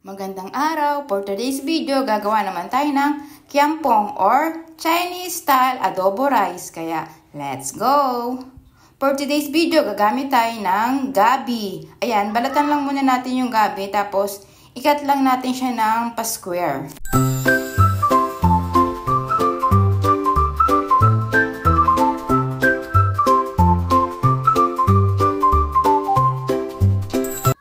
Magandang araw! For today's video, gagawa naman tayo ng kiampong or Chinese style adobo rice. Kaya, let's go! For today's video, gagamit tayo ng gabi. Ayan, balatan lang muna natin yung gabi, tapos ikat lang natin siya ng pa-square.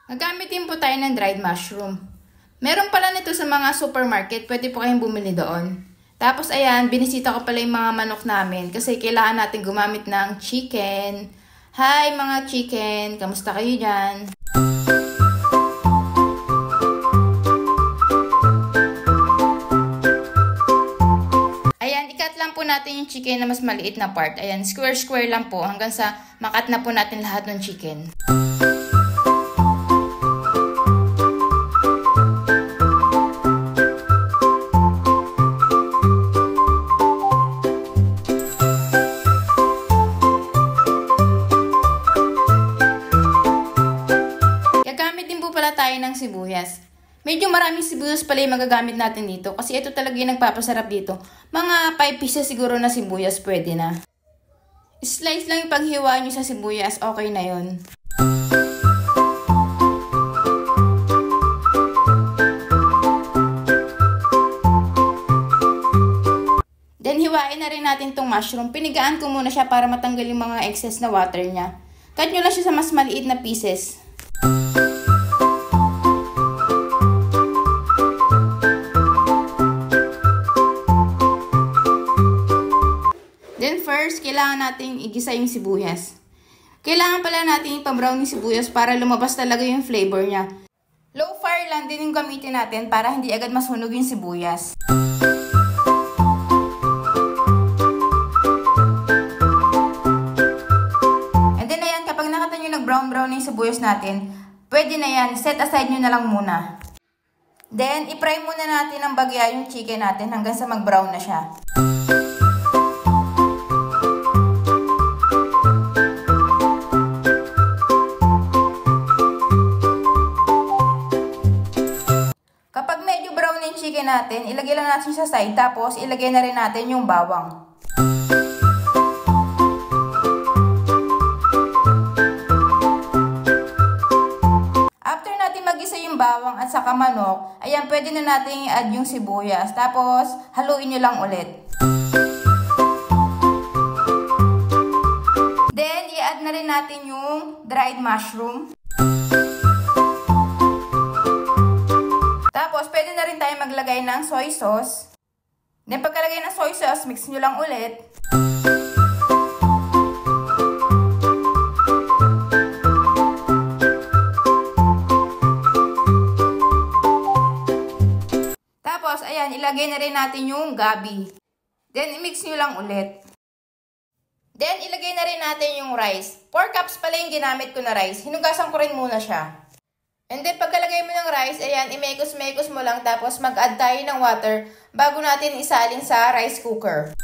Gagamit din po tayo ng dried mushroom. Meron pala nito sa mga supermarket, pwede po kayong bumili doon. Tapos ayan, binisita ko pala yung mga manok namin kasi kailangan natin gumamit ng chicken. Hi mga chicken, kamusta kayo dyan? Ayan, ikat lang po natin yung chicken na mas maliit na part. Ayan, square-square lang po hanggang sa makat na po natin lahat ng chicken. Tayo ng sibuyas. Medyo maraming sibuyas pala yung magagamit natin dito kasi ito talaga yung nagpapasarap dito. Mga 5 pieces siguro na sibuyas pwede na. Slice lang yung paghiwa nyo sa sibuyas, okay na yun. Then hiwain na rin natin tong mushroom. Pinigaan ko muna siya para matanggal yung mga excess na water niya. Cut nyo lang siya sa mas maliit na pieces. Then first, kailangan nating igisa yung sibuyas. Kailangan pala natin ipa-brown yung sibuyas para lumabas talaga yung flavor niya. Low fire lang din yung gamitin natin para hindi agad masunog yung sibuyas. And then ayan, kapag nakita nyo nag-brown-brown yung sibuyas natin, pwede na yan, set aside nyo na lang muna. Then, i-fry muna natin ng bagya yung chicken natin hanggang sa mag-brown na siya. Chicken natin, ilagay lang natin sa side, tapos ilagay na rin natin yung bawang. After natin mag-isa yung bawang at saka manok, ayan, pwede na natin i-add yung sibuyas, tapos haluin nyo lang ulit. Then, i-add na rin natin yung dried mushroom. Tapos, pwede na rin tayo maglagay ng soy sauce. Then, pagkalagay ng soy sauce, mix nyo lang ulit. Tapos, ayan, ilagay na rin natin yung gabi. Then, i-mix nyo lang ulit. Then, ilagay na rin natin yung rice. 4 cups pala yung ginamit ko na rice. Hinugasan ko rin muna siya. And then, pagkalagay mo ng rice, ayan, imekos-mekos mo lang, tapos mag-add tayo ng water bago natin isalin sa rice cooker.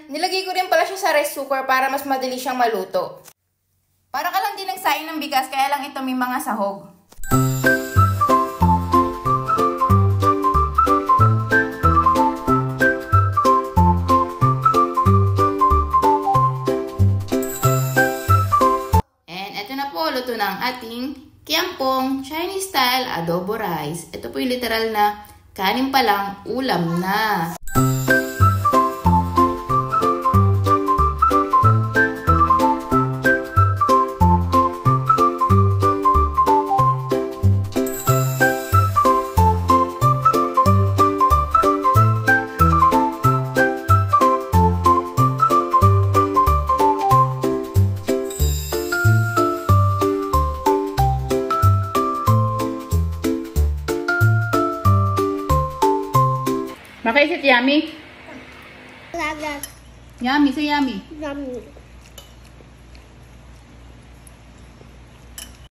Nilagay ko rin pala siya sa rice cooker para mas madali siyang maluto. Para ka lang din nagsaing ng bigas, kaya lang ito may mga sahog. And eto na po, luto na ang ating kiampong Chinese style adobo rice. Ito po yung literal na kanin pa lang, ulam na. Okay, is it yummy? Lagat. Yummy, say yummy. Yummy.